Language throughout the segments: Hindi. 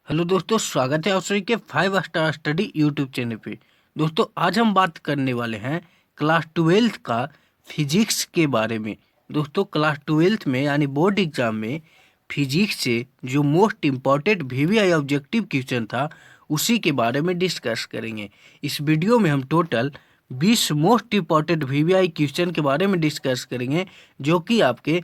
हेलो दोस्तों, स्वागत है आप सभी के 5 स्टार स्टडी यूट्यूब चैनल पे। दोस्तों आज हम बात करने वाले हैं क्लास 12th का फिजिक्स के बारे में। दोस्तों क्लास 12th में यानी बोर्ड एग्जाम में फिजिक्स से जो most important VVI objective question था उसी के बारे में डिस्कस करेंगे। इस वीडियो में हम total 20 most important VVI question के बारे में डिस्कस करेंगे जो कि आपके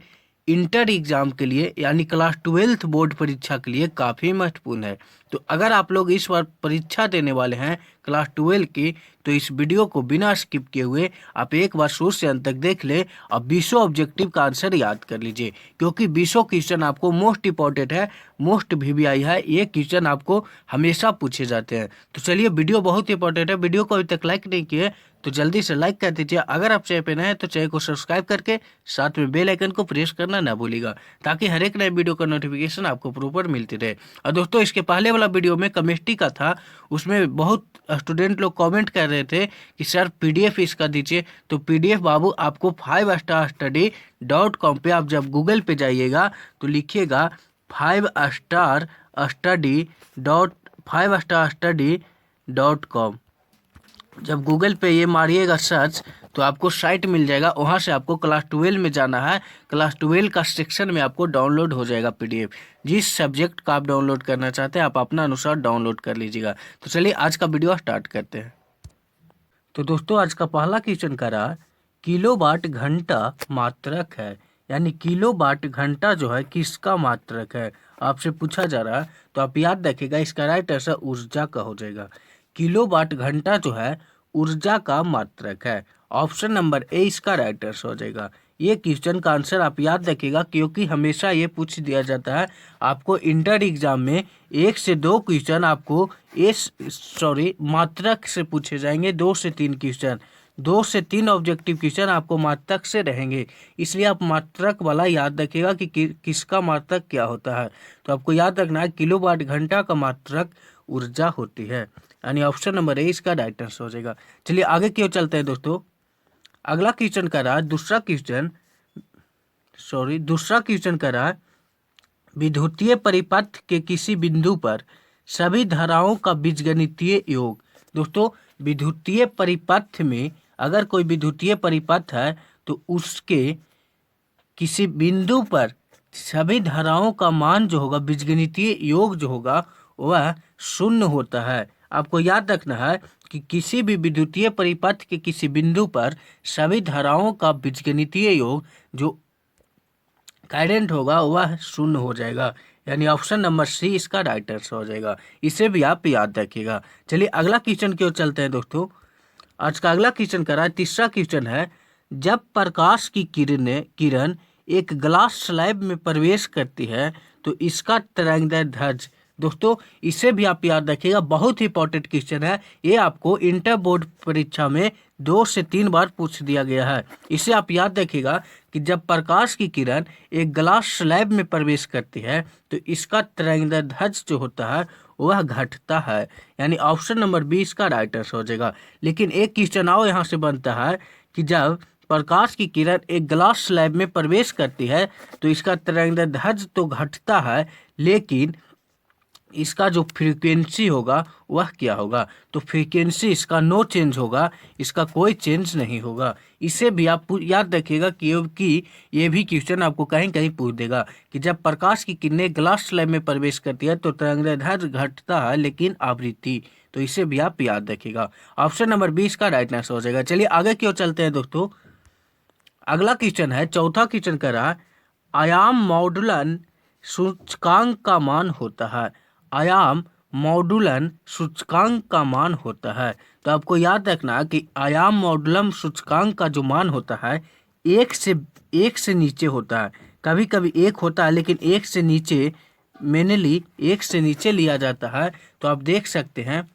इंटर एग्जाम के लिए यानी क्लास 12th बोर्ड परीक्षा के लिए काफ़ी महत्वपूर्ण है। तो अगर आप लोग इस बार परीक्षा देने वाले हैं क्लास 12 की तो इस वीडियो को बिना स्किप किए हुए आप एक बार शुरू से अंत तक देख ले और 20 ऑब्जेक्टिव का आंसर याद कर लीजिए, क्योंकि 20 क्वेश्चन आपको मोस्ट इंपॉर्टेंट है, मोस्ट वीवीआई है। ये क्वेश्चन आपको हमेशा पूछे जाते हैं। तो चलिए, वीडियो बहुत इंपॉर्टेंट है। वीडियो को अभी तक लाइक नहीं किए तो जल्दी से लाइक कर दीजिए। अगर आप चैनल पे नए हैं तो चैनल को सब्सक्राइब करके साथ में बेल आइकन को प्रेस करना ना भूलिएगा, ताकि हर एक नए वीडियो का नोटिफिकेशन आपको प्रॉपर मिलती रहे। और दोस्तों इसके पहले वाला वीडियो में केमिस्ट्री का था, उसमें बहुत स्टूडेंट लोग कमेंट कर रहे थे कि सर पीडीएफ इसका दीजिए। तो पीडीएफ बाबू आपको 5starstudy.com पे आप जब गूगल पे जाइएगा तो लिखिएगा 5starstudy.com। जब गूगल पे ये मारिएगा सर्च तो आपको साइट मिल जाएगा, वहाँ से आपको क्लास 12 में जाना है। क्लास 12 का सेक्शन में आपको डाउनलोड हो जाएगा पीडीएफ। जिस सब्जेक्ट का आप डाउनलोड करना चाहते हैं आप अपना अनुसार डाउनलोड कर लीजिएगा। तो चलिए आज का वीडियो स्टार्ट करते हैं। तो दोस्तों आज का पहला क्वेश्चन का रहा किलोवाट घंटा मात्रक है, यानी किलोवाट घंटा जो है किसका मात्रक है, आपसे पूछा जा रहा है। तो आप याद रखिएगा, इसका राइट आंसर ऊर्जा का हो जाएगा। किलोवाट घंटा जो है ऊर्जा का मात्रक है। ऑप्शन नंबर ए इसका राइट आंसर हो जाएगा। ये क्वेश्चन का आंसर आप याद रखिएगा, क्योंकि हमेशा ये पूछ दिया जाता है आपको इंटर एग्जाम में। 1 से 2 क्वेश्चन आपको मात्रक से पूछे जाएंगे। 2 से 3 क्वेश्चन, 2 से 3 ऑब्जेक्टिव क्वेश्चन आपको मात्रक से रहेंगे। इसलिए आप मात्रक वाला याद रखिएगा कि किसका मात्रक क्या होता है। तो आपको याद रखना है किलोवाट घंटा का मात्रक ऊर्जा होती है, यानी ऑप्शन नंबर ए इसका राइट आंसर हो जाएगा। चलिए आगे क्यों चलते हैं दोस्तों। अगला क्वेश्चन का रहा दूसरा क्वेश्चन का रहा विद्युतीय परिपथ के किसी बिंदु पर सभी धाराओं का बीजगणितीय योग। दोस्तों विद्युतीय परिपथ में अगर कोई विद्युतीय परिपथ है तो उसके किसी बिंदु पर सभी धाराओं का मान जो होगा, बीजगणितीय योग जो होगा वह 0 होता है। आपको याद रखना है कि किसी भी विद्युतीय परिपथ के किसी बिंदु पर सभी धाराओं का बीजगणितीय योग जो करंट होगा वह 0 हो जाएगा, यानी ऑप्शन नंबर सी इसका राइट आंसर हो जाएगा। इसे भी आप याद रखिएगा। चलिए अगला क्वेश्चन की ओर चलते हैं दोस्तों। आज का अगला क्वेश्चन का तीसरा क्वेश्चन है जब प्रकाश की किरण एक ग्लास स्लैब में प्रवेश करती है तो इसका तरंगदैर्घ्य ध्रुव। दोस्तों इसे भी आप याद रखिएगा, बहुत ही इंपॉर्टेंट क्वेश्चन है। ये आपको इंटर बोर्ड परीक्षा में 2 से 3 बार पूछ दिया गया है। इसे आप याद रखिएगा कि जब प्रकाश की किरण एक ग्लास स्लैब में प्रवेश करती है तो इसका तरंगदैर्घ्य ध्रुव जो होता है वह घटता है, यानी ऑप्शन नंबर 20 का राइट आंसर हो जाएगा। लेकिन एक क्वेश्चन आओ यहाँ से बनता है कि जब प्रकाश की किरण एक ग्लास स्लैब में प्रवेश करती है तो इसका तरंगदैर्घ्य ध्रुव तो घटता है, लेकिन इसका जो फ्रीक्वेंसी होगा वह क्या होगा। तो फ्रीक्वेंसी इसका नो चेंज होगा, इसका कोई चेंज नहीं होगा। इसे भी आप याद रखिएगा कि ये भी क्वेश्चन आपको कहीं कहीं पूछ देगा कि जब प्रकाश की किरणें ग्लास स्लैब में प्रवेश करती है तो तरंगदैर्घ्य ध्रुव घटता है लेकिन आवृत्ति। तो इसे भी आप याद रखिएगा। ऑप्शन नंबर 20 का राइट आंसर हो जाएगा। चलिए आगे क्यों चलते हैं दोस्तों। अगला क्वेश्चन है, चौथा क्वेश्चन का रहा आयाम मॉडुलन सूचकांक का मान होता है। आयाम मॉडुलन सूचकांक का मान होता है। तो आपको याद रखना कि आयाम मॉडुलम सूचकांक का जो मान होता है 1 से नीचे होता है। कभी कभी 1 होता है लेकिन 1 से नीचे, मेनली 1 से नीचे लिया जाता है। तो आप देख सकते हैं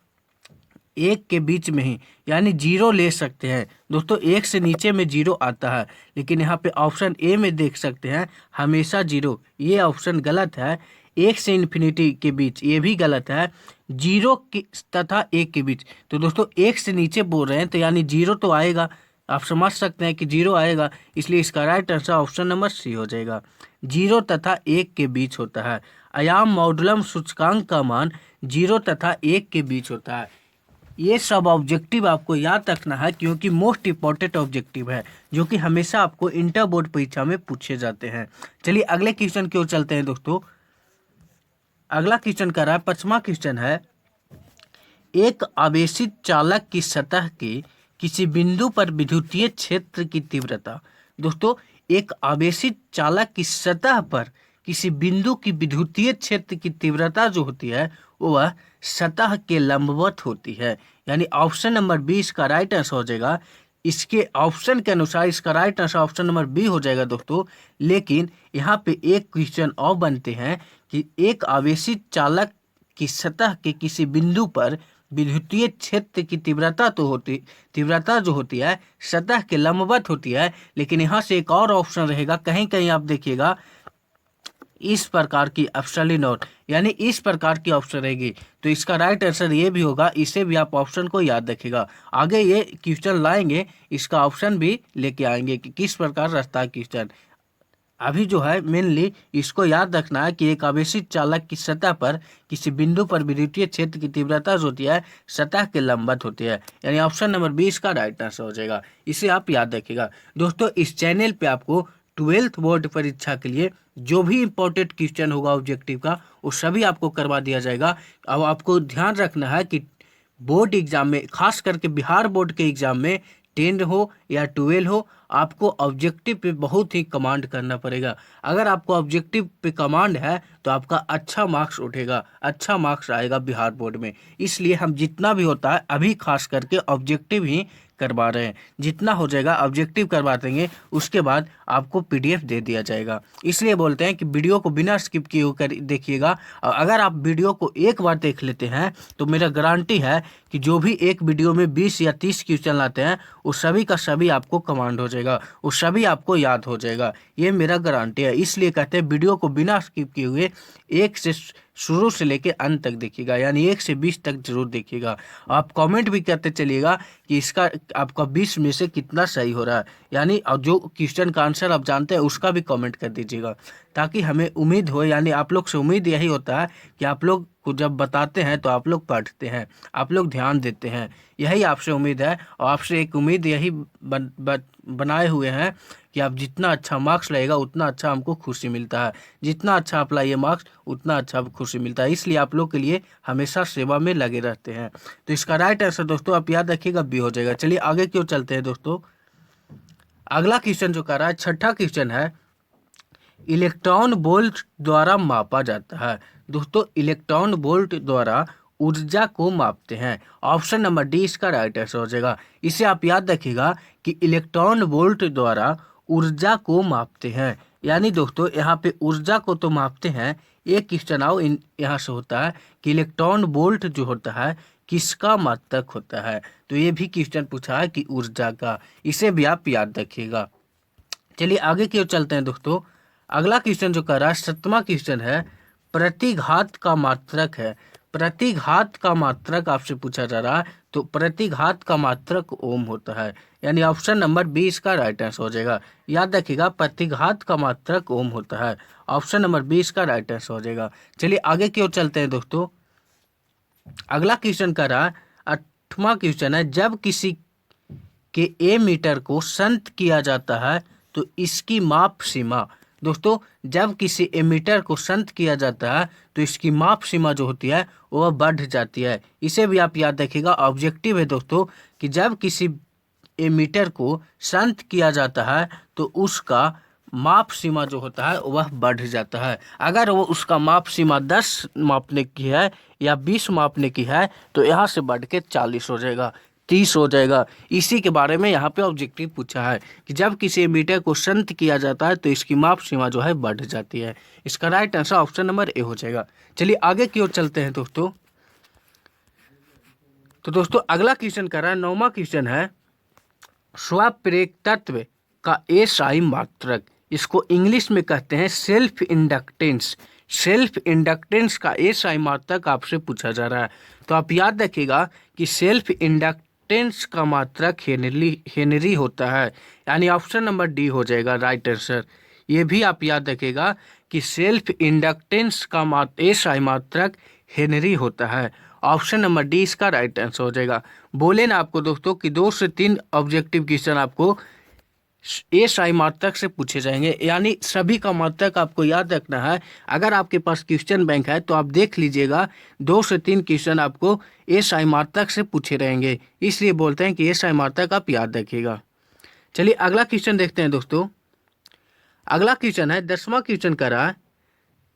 1 के बीच में ही, यानी 0 ले सकते हैं। दोस्तों 1 से नीचे में 0 आता है, लेकिन यहाँ पे ऑप्शन ए में देख सकते हैं हमेशा 0। ये ऑप्शन गलत है। 1 से इन्फिनिटी के बीच ये भी गलत है। 0 तथा 1 के बीच, तो दोस्तों 1 से नीचे बोल रहे हैं तो यानी 0 तो आएगा। आप समझ सकते हैं कि 0 आएगा, इसलिए इसका right answer option number C हो जाएगा। 0 तथा 1 के बीच होता है। आयाम मॉडुलम सूचकांक का मान 0 तथा 1 के बीच होता है। ये सब ऑब्जेक्टिव आपको याद रखना है क्योंकि मोस्ट इंपॉर्टेंट ऑब्जेक्टिव है जो कि हमेशा आपको इंटर बोर्ड परीक्षा में पूछे जाते हैं। चलिए अगले क्वेश्चन की ओर चलते हैं दोस्तों। अगला क्वेश्चन कर रहा है, 5वां क्वेश्चन है, एक आवेशित चालक की सतह के किसी बिंदु पर विद्युतीय क्षेत्र की तीव्रता। दोस्तों, एक आवेशित चालक की सतह पर किसी बिंदु की विद्युतीय क्षेत्र की तीव्रता जो होती है वह सतह के लंबवत होती है। यानी ऑप्शन नंबर 20 का राइट आंसर हो जाएगा। इसके ऑप्शन के अनुसार इसका right answer option number B हो जाएगा दोस्तों। लेकिन यहाँ पे एक क्वेश्चन और बनते हैं कि एक आवेशित चालक की सतह के किसी बिंदु पर विद्युतीय क्षेत्र की तीव्रता जो होती है सतह के लंबवत होती है। लेकिन यहाँ से एक और ऑप्शन रहेगा, कहीं कहीं आप देखिएगा इस प्रकार की एब्सोल्यूट नॉट, यानी इस प्रकार की ऑप्शन रहेगी। तो इसका राइट आंसर ये भी होगा। इसे भी आप ऑप्शन को याद रखिएगा। आगे ये क्वेश्चन लाएंगे, इसका ऑप्शन भी लेके आएंगे कि किस प्रकार रहता है क्वेश्चन। अभी जो है मेनली इसको याद रखना है कि एक आवेशित चालक की सतह पर किसी बिंदु पर विद्युतीय क्षेत्र की तीव्रता जो होती है सतह के लंबवत होती है। यानी ऑप्शन नंबर 20 का राइट आंसर हो जाएगा। इसे आप याद रखिएगा दोस्तों। इस चैनल पे आपको 12th बोर्ड परीक्षा के लिए जो भी इंपॉर्टेंट क्वेश्चन होगा ऑब्जेक्टिव का वो सभी आपको करवा दिया जाएगा। अब आपको ध्यान रखना है कि बोर्ड एग्जाम में, खास करके बिहार बोर्ड के एग्जाम में 10 हो या 12 हो, आपको ऑब्जेक्टिव पे बहुत ही कमांड करना पड़ेगा। अगर आपको ऑब्जेक्टिव पे कमांड है तो आपका अच्छा मार्क्स उठेगा, अच्छा मार्क्स आएगा बिहार बोर्ड में। इसलिए हम जितना भी होता है अभी खास करके ऑब्जेक्टिव ही करवा रहे हैं। जितना हो जाएगा ऑब्जेक्टिव करवा देंगे, उसके बाद आपको पीडीएफ दे दिया जाएगा। इसलिए बोलते हैं कि वीडियो को बिना स्किप किए होकर देखिएगा। और अगर आप वीडियो को एक बार देख लेते हैं तो मेरा गारंटी है कि जो भी एक वीडियो में 20 या 30 क्वेश्चन लाते हैं वो सभी का सभी आपको कमांड हो जाएगा, वो सभी आपको याद हो जाएगा। ये मेरा गारंटी है। इसलिए कहते हैं वीडियो को बिना स्किप किए हुए एक से शुरू से लेके अंत तक देखिएगा, यानी 1 से 20 तक जरूर देखिएगा। आप कमेंट भी करते चलिएगा कि इसका आपका 20 में से कितना सही हो रहा है। यानी और जो क्वेश्चन का आंसर आप जानते हैं उसका भी कमेंट कर दीजिएगा, ताकि हमें उम्मीद हो। यानी आप लोग से उम्मीद यही होता है कि आप लोग को जब बताते हैं तो आप लोग पढ़ते हैं, आप लोग ध्यान देते हैं। यही आपसे उम्मीद है। और आपसे एक उम्मीद यही बनाए हुए हैं कि आप जितना अच्छा मार्क्स लाएगा उतना अच्छा हमको खुशी मिलता है। जितना अच्छा आप लाइए मार्क्स उतना अच्छा खुशी मिलता है। इसलिए आप लोग के लिए हमेशा सेवा में लगे रहते हैं। तो इसका राइट आंसर दोस्तों आप याद रखिएगा बी हो जाएगा। चलिए आगे क्यों चलते हैं दोस्तों। अगला क्वेश्चन जो कर रहा है, 6ठा क्वेश्चन है, इलेक्ट्रॉन वोल्ट द्वारा मापा जाता है। दोस्तों, इलेक्ट्रॉन वोल्ट द्वारा ऊर्जा को मापते हैं। ऑप्शन नंबर डी इसका राइट आंसर हो जाएगा। इसे आप याद रखिएगा कि इलेक्ट्रॉन वोल्ट द्वारा ऊर्जा को मापते हैं। यानी दोस्तों यहाँ पे ऊर्जा को तो मापते हैं। एक क्वेश्चन आओ यहाँ से होता है कि इलेक्ट्रॉन वोल्ट जो होता है किसका मात्रक होता है। तो ये भी क्वेश्चन पूछा है कि ऊर्जा का। इसे भी आप याद रखिएगा। चलिए आगे की ओर चलते हैं दोस्तों। अगला क्वेश्चन जो कर रहा है, 7वां क्वेश्चन है, प्रतिघात का मात्रक है। प्रतिघात का मात्रक आपसे पूछा जा रहा है। तो प्रतिघात का मात्रक ओम होता है। यानी ऑप्शन नंबर 20 का राइट आंसर हो जाएगा। याद रखिएगा प्रतिघात का मात्रक ओम होता है। ऑप्शन नंबर 20 का राइट आंसर हो जाएगा। चलिए आगे की ओर चलते हैं दोस्तों। अगला क्वेश्चन कर रहा है, 8वां क्वेश्चन है, जब किसी के एमीटर को संत किया जाता है तो इसकी माप सीमा। दोस्तों, जब किसी एमीटर को संत किया जाता है तो इसकी माप सीमा जो होती है वह बढ़ जाती है। इसे भी आप याद रखिएगा। ऑब्जेक्टिव है दोस्तों कि जब किसी एमीटर को संत किया जाता है तो उसका माप सीमा जो होता है वह बढ़ जाता है। अगर वो उसका माप सीमा 10 मापने की है या 20 मापने की है तो यहाँ से बढ़ के 40 हो जाएगा, 30 हो जाएगा। इसी के बारे में यहाँ पे ऑब्जेक्टिव पूछा है कि जब किसी मीटर को संत किया जाता है तो इसकी माप सीमा जो है बढ़ जाती है। इसका right answer option number A हो जाएगा। चलिए आगे की ओर चलते हैं दोस्तों। तो दोस्तों अगला क्वेश्चन कर रहा है, 9वां क्वेश्चन है, स्वप्रेरक तत्व का एसआई मात्रक। इसको इंग्लिश में कहते हैं सेल्फ इंडक्टेंस। सेल्फ इंडक्टेंस का एसआई मात्रक आपसे पूछा जा रहा है। तो आप याद रखिएगा कि सेल्फ इंडक्टेंस का मात्रक हेनरी होता है। यानी ऑप्शन नंबर डी हो जाएगा राइट आंसर। ये भी आप याद रखिएगा कि सेल्फ इंडक्टेंस का एसआई मात्रक हेनरी होता है। ऑप्शन नंबर डी इसका राइट आंसर हो जाएगा। बोले ना आपको दोस्तों कि 2 से 3 ऑब्जेक्टिव क्वेश्चन आपको एसआई मात्रक से पूछे जाएंगे, यानी सभी का मात्रक आपको याद रखना है। अगर आपके पास क्वेश्चन बैंक है तो आप देख लीजिएगा 2 से 3 क्वेश्चन आपको एसआई मात्रक से पूछे रहेंगे, इसलिए बोलते हैं कि एसआई मात्रक आप याद रखिएगा। चलिए अगला क्वेश्चन देखते हैं दोस्तों। अगला क्वेश्चन है 10वां क्वेश्चन का रहा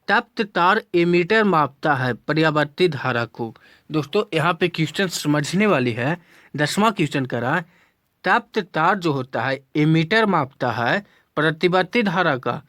तप्त तार एमीटर मापता है पर्यावर्ती धारा को। दोस्तों यहाँ पे क्वेश्चन समझने वाली है। 10वां क्वेश्चन का रहा तप्त तार जो होता है एमीटर मापता है प्रतिवर्ती धारा का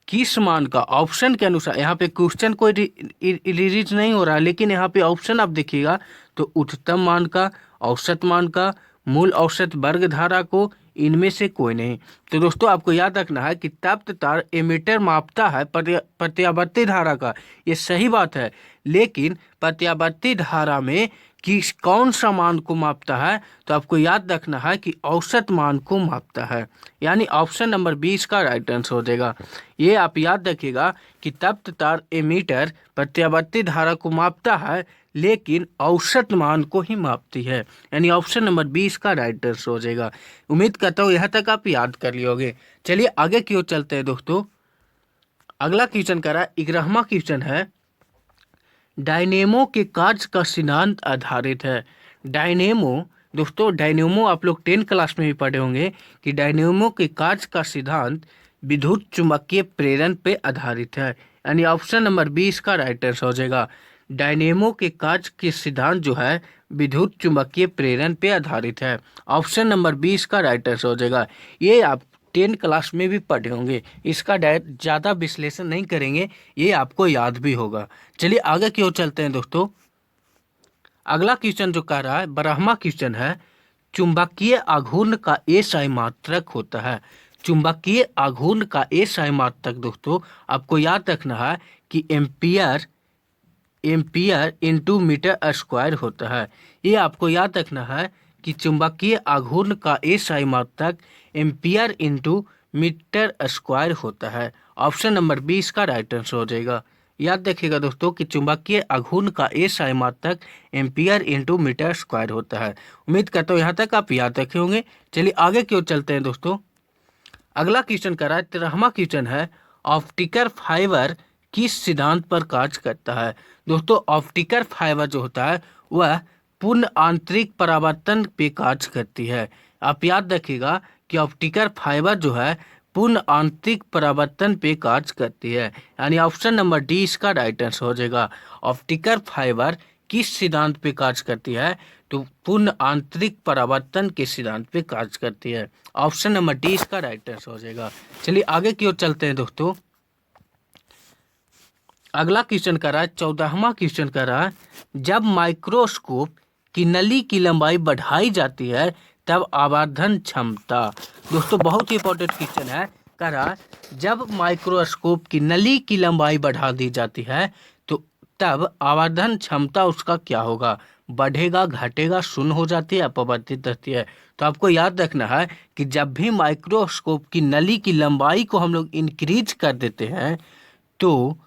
किस मान का। ऑप्शन के अनुसार यहाँ पे क्वेश्चन कोई रिलीज नहीं हो रहा है, लेकिन यहाँ पे ऑप्शन आप देखिएगा तो उच्चतम मान का, औसत मान का, मूल औसत वर्ग धारा को, इनमें से कोई नहीं। तो दोस्तों आपको याद रखना है कि तप्त तार एमीटर मापता है प्रत्यावर्ती धारा का, ये सही बात है, लेकिन प्रत्यावर्ती धारा में किस कौन सा मान को मापता है, तो आपको याद रखना है कि औसत मान को मापता है, यानी ऑप्शन नंबर 20 का राइट आंसर हो जाएगा। ये आप याद रखिएगा कि तप्त तार एमीटर प्रत्यावर्ती धारा को मापता है लेकिन औसत मान को ही मापती है, यानी ऑप्शन नंबर 20 का राइट आंसर हो जाएगा। उम्मीद करता हूँ यहाँ तक आप याद कर लियोगे। चलिए आगे की ओर चलते हैं दोस्तों। अगला क्वेश्चन करा 11वां क्वेश्चन है डायनेमो के कार्य का सिद्धांत आधारित है। डायनेमो दोस्तों, डायनेमो आप लोग 10 क्लास में भी पढ़े होंगे कि डायनेमो के कार्य का सिद्धांत विद्युत चुंबकीय प्रेरण पे आधारित है, यानी ऑप्शन नंबर 20 का राइट आंसर हो जाएगा। डायनेमो के कार्य के सिद्धांत जो है विद्युत चुंबकीय प्रेरण पे आधारित है, ऑप्शन नंबर 20 का राइट आंसर हो जाएगा। ये आप 10 क्लास में भी पढ़े होंगे, इसका ज़्यादा विश्लेषण नहीं करेंगे, ये आपको याद भी होगा। चलिए आगे की ओर चलते हैं दोस्तों। अगला क्वेश्चन जो कह रहा है 12वां क्वेश्चन है चुंबकीय आघूर्ण का एसआई मात्रक होता है। चुंबकीय आघूर्ण का एसआई मात्रक दोस्तों आपको याद रखना है कि एम्पियर इंटू मीटर स्क्वायर होता है। ये आपको याद रखना है कि चुंबकीय आघूर्ण का एसआई मात्रक एम्पियर इंटू मीटर स्क्वायर होता है, ऑप्शन नंबर 20 का राइट आंसर हो जाएगा। याद रखिएगा दोस्तों कि चुंबकीय आघूर्ण का एसआई मात्रक एम्पियर इंटू मीटर स्क्वायर होता है। उम्मीद करता हूँ यहाँ तक आप याद रखे होंगे। चलिए आगे की ओर चलते हैं दोस्तों। अगला क्वेश्चन करा है 13वां क्वेश्चन है ऑप्टिकल फाइबर किस सिद्धांत पर कार्य करता है। दोस्तों ऑप्टिकल फाइबर जो होता है वह पूर्ण आंतरिक परावर्तन पे कार्य करती है। आप याद रखिएगा कि ऑप्टिकल फाइबर जो है पूर्ण आंतरिक परावर्तन पे कार्य करती है, यानी ऑप्शन नंबर डी इसका राइट आंसर हो जाएगा। ऑप्टिकल फाइबर किस सिद्धांत पे कार्य करती है, तो पूर्ण आंतरिक परावर्तन के सिद्धांत पे कार्य करती है, ऑप्शन नंबर डी इसका राइट आंसर हो जाएगा। चलिए आगे की ओर चलते हैं दोस्तों। अगला क्वेश्चन कर रहा है 14वां क्वेश्चन कर रहा है जब माइक्रोस्कोप की नली की लंबाई बढ़ाई जाती है तब आवर्धन क्षमता। दोस्तों बहुत ही इंपॉर्टेंट क्वेश्चन है, कह रहा जब माइक्रोस्कोप की नली की लंबाई बढ़ा दी जाती है तो तब आवर्धन क्षमता उसका क्या होगा, बढ़ेगा, घटेगा, शून्य हो जाती है, अपवर्तित रहती है। तो आपको याद रखना है कि जब भी माइक्रोस्कोप की नली की लंबाई को हम लोग इंक्रीज कर देते हैं तो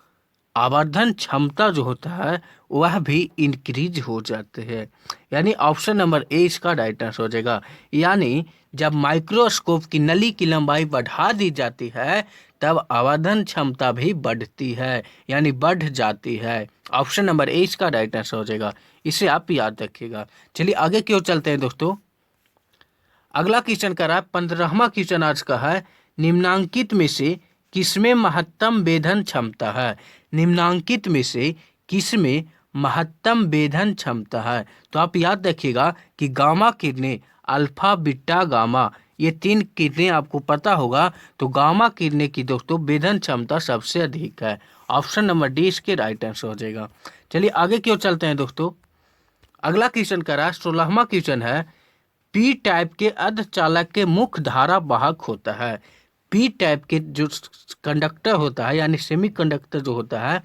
आवर्धन क्षमता जो होता है वह भी इंक्रीज हो जाते हैं, यानी ऑप्शन नंबर ए इसका राइट आंसर हो जाएगा। यानी जब माइक्रोस्कोप की नली की लंबाई बढ़ा दी जाती है तब आवर्धन क्षमता भी बढ़ती है, यानी बढ़ जाती है, ऑप्शन नंबर ए इसका राइट आंसर हो जाएगा। इसे आप याद रखिएगा। चलिए आगे की ओर चलते हैं दोस्तों। अगला क्वेश्चन का रहा है 15वां क्वेश्चन आज का है निम्नांकित में से किसमें महत्तम वेधन क्षमता है। निम्नांकित में से किसमें महत्तम वेधन क्षमता है, तो आप याद रखिएगा कि गामा किरणें, अल्फा, बीटा, गामा, ये 3 किरणें आपको पता होगा, तो गामा किरणें की दोस्तों वेधन क्षमता सबसे अधिक है, ऑप्शन नंबर डी इसके राइट आंसर हो जाएगा। चलिए आगे की ओर चलते हैं दोस्तों। अगला क्वेश्चन का रहा 16वां क्वेश्चन है पी टाइप के अर्धचालक के मुख्य धारा वाहक होता है। पी टाइप के जो कंडक्टर होता है यानी सेमीकंडक्टर जो होता है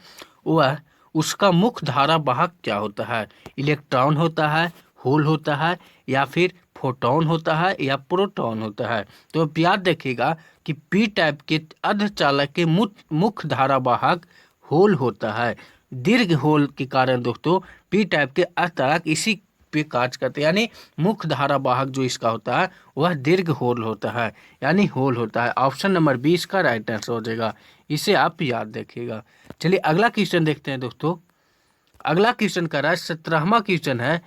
वह उसका मुख्य धारा वाहक क्या होता है, इलेक्ट्रॉन होता है, होल होता है या फिर फोटोन होता है या प्रोटॉन होता है। तो अब याद रखिएगा कि पी टाइप के अर्धचालक के मुख्य धारावाहक होल होता है। दीर्घ होल के कारण दोस्तों पी टाइप के अर्धचालक इसी पे कार्य करते हैं, यानी मुख्य धारावाहक जो इसका होता है वह दीर्घ होल होता है, यानी होल होता है। ऑप्शन नंबर 20 का राइट आंसर हो जाएगा, इसे आप याद रखिएगा। चलिए अगला क्वेश्चन देखते हैं दोस्तों। अगला क्वेश्चन का 17वां क्वेश्चन है,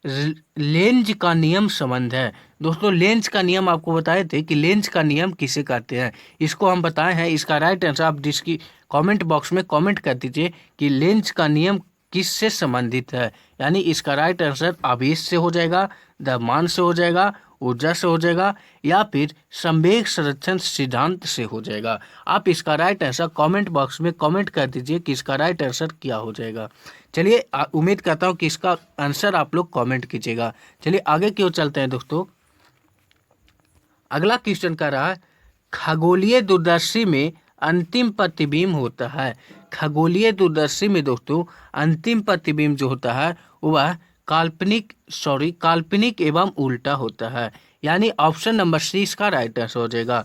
लेंज का नियम संबंध है। दोस्तों लेंज का नियम आपको बताए थे कि लेंज का नियम किसे कहते हैं, इसको हम बताए हैं। इसका राइट आंसर आप जिसकी कमेंट बॉक्स में कमेंट कर दीजिए कि लेंज का नियम किससे संबंधित है। यानी इसका राइट आंसर आवेश से हो जाएगा, द्रव्यमान से हो जाएगा, ऊर्जा से हो जाएगा या फिर संवेग संरक्षण सिद्धांत से हो जाएगा। आप इसका राइट आंसर कमेंट बॉक्स में कमेंट कर दीजिए कि इसका राइट आंसर क्या हो जाएगा। चलिए उम्मीद करता हूँ कि इसका आंसर आप लोग कमेंट कीजिएगा। चलिए आगे की ओर चलते हैं दोस्तों। अगला क्वेश्चन का रहा, खगोलीय दूरदर्शी में अंतिम प्रतिबिंब होता है। खगोलीय दूरदर्शी में दोस्तों अंतिम प्रतिबिंब जो होता है वह काल्पनिक एवं उल्टा होता है, यानी ऑप्शन नंबर सी इसका राइट आंसर हो जाएगा।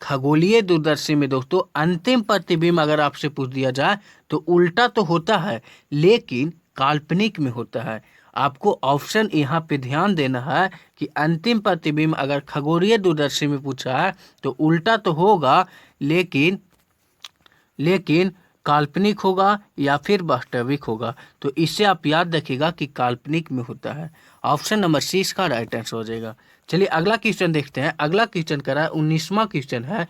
खगोलीय दूरदर्शी में दोस्तों अंतिम प्रतिबिंब अगर आपसे पूछ दिया जाए तो उल्टा तो होता है लेकिन काल्पनिक में होता है। आपको ऑप्शन यहाँ पे ध्यान देना है कि अंतिम प्रतिबिंब अगर खगोलीय दूरदर्शी में पूछा है तो उल्टा तो होगा लेकिन काल्पनिक होगा या फिर वास्तविक होगा। तो इससे आप याद रखिएगा कि काल्पनिक में होता है। ऑप्शन नंबर सी इसका राइट आंसर हो जाएगा। चलिए अगला क्वेश्चन देखते हैं। अगला क्वेश्चन करा 19वां क्वेश्चन है,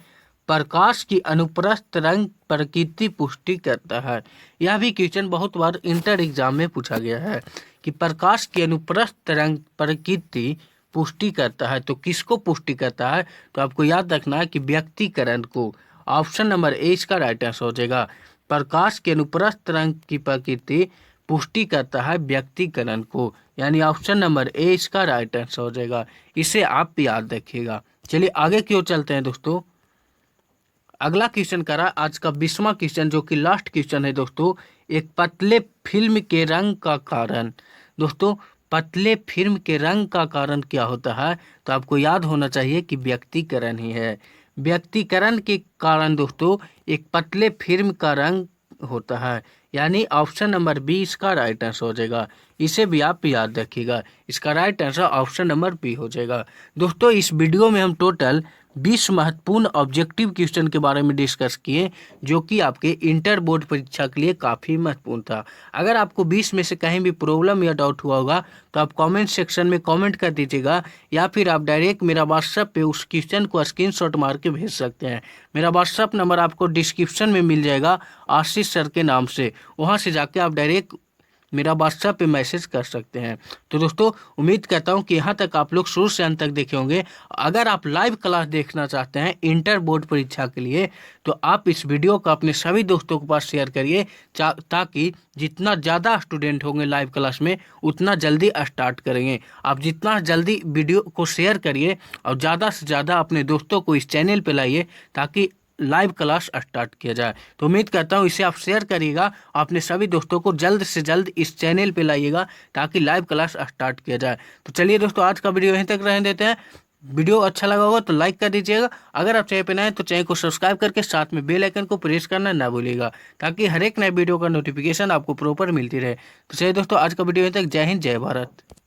प्रकाश की अनुप्रस्थ तरंग प्रकृति पुष्टि करता है। यह भी क्वेश्चन बहुत बार इंटर एग्जाम में पूछा गया है कि प्रकाश की अनुप्रस्थ तरंग प्रकृति पुष्टि करता है, तो किसको पुष्टि करता है? तो आपको याद रखना है कि व्यक्तिकरण को। ऑप्शन नंबर ए इसका राइट आंसर हो जाएगा। प्रकाश के अनुप्रस्थ तरंग की प्रकृति पुष्टि करता है व्यक्तिकरण को, यानी ऑप्शन नंबर ए इसका राइट आंसर हो जाएगा, इसे आप याद रखिएगा। चलिए आगे की ओर चलते हैं दोस्तों। अगला क्वेश्चन करा आज का 20वां क्वेश्चन जो कि लास्ट क्वेश्चन है दोस्तों, एक पतले फिल्म के रंग का कारण। दोस्तों पतले फिल्म के रंग का कारण क्या होता है? तो आपको याद होना चाहिए कि व्यक्तिकरण ही है। व्यक्तिकरण के कारण दोस्तों एक पतले फिल्म का रंग होता है, यानी ऑप्शन नंबर बी इसका राइट आंसर हो जाएगा, इसे भी आप याद रखिएगा। इसका right answer option number B हो जाएगा। दोस्तों इस वीडियो में हम टोटल 20 महत्वपूर्ण ऑब्जेक्टिव क्वेश्चन के बारे में डिस्कस किए जो कि आपके इंटर बोर्ड परीक्षा के लिए काफ़ी महत्वपूर्ण था। अगर आपको 20 में से कहीं भी प्रॉब्लम या डाउट हुआ होगा तो आप कमेंट सेक्शन में कमेंट कर दीजिएगा या फिर आप डायरेक्ट मेरा व्हाट्सएप पे उस क्वेश्चन को स्क्रीनशॉट मार के भेज सकते हैं। मेरा व्हाट्सएप नंबर आपको डिस्क्रिप्शन में मिल जाएगा आशीष सर के नाम से, वहाँ से जाके आप डायरेक्ट मेरा व्हाट्सएप पे मैसेज कर सकते हैं। तो दोस्तों उम्मीद करता हूँ कि यहाँ तक आप लोग शुरू से अंत तक देखे होंगे। अगर आप लाइव क्लास देखना चाहते हैं इंटर बोर्ड परीक्षा के लिए तो आप इस वीडियो को अपने सभी दोस्तों के पास शेयर करिए ताकि जितना ज़्यादा स्टूडेंट होंगे लाइव क्लास में उतना जल्दी स्टार्ट करेंगे। आप जितना जल्दी वीडियो को शेयर करिए और ज़्यादा से ज़्यादा अपने दोस्तों को इस चैनल पर लाइए ताकि लाइव क्लास स्टार्ट किया जाए। तो उम्मीद करता हूँ इसे आप शेयर करिएगा, अपने सभी दोस्तों को जल्द से जल्द इस चैनल पे लाइएगा ताकि लाइव क्लास स्टार्ट किया जाए। तो चलिए दोस्तों आज का वीडियो यहीं तक रहने देते हैं। वीडियो अच्छा लगा होगा तो लाइक कर दीजिएगा। अगर आप चैनल पे नए हैं तो चैनल को सब्सक्राइब करके साथ में बेल आइकन को प्रेस करना ना भूलिएगा ताकि हर एक नए वीडियो का नोटिफिकेशन आपको प्रॉपर मिलती रहे। तो चलिए दोस्तों आज का वीडियो यहीं तक। जय हिंद जय भारत।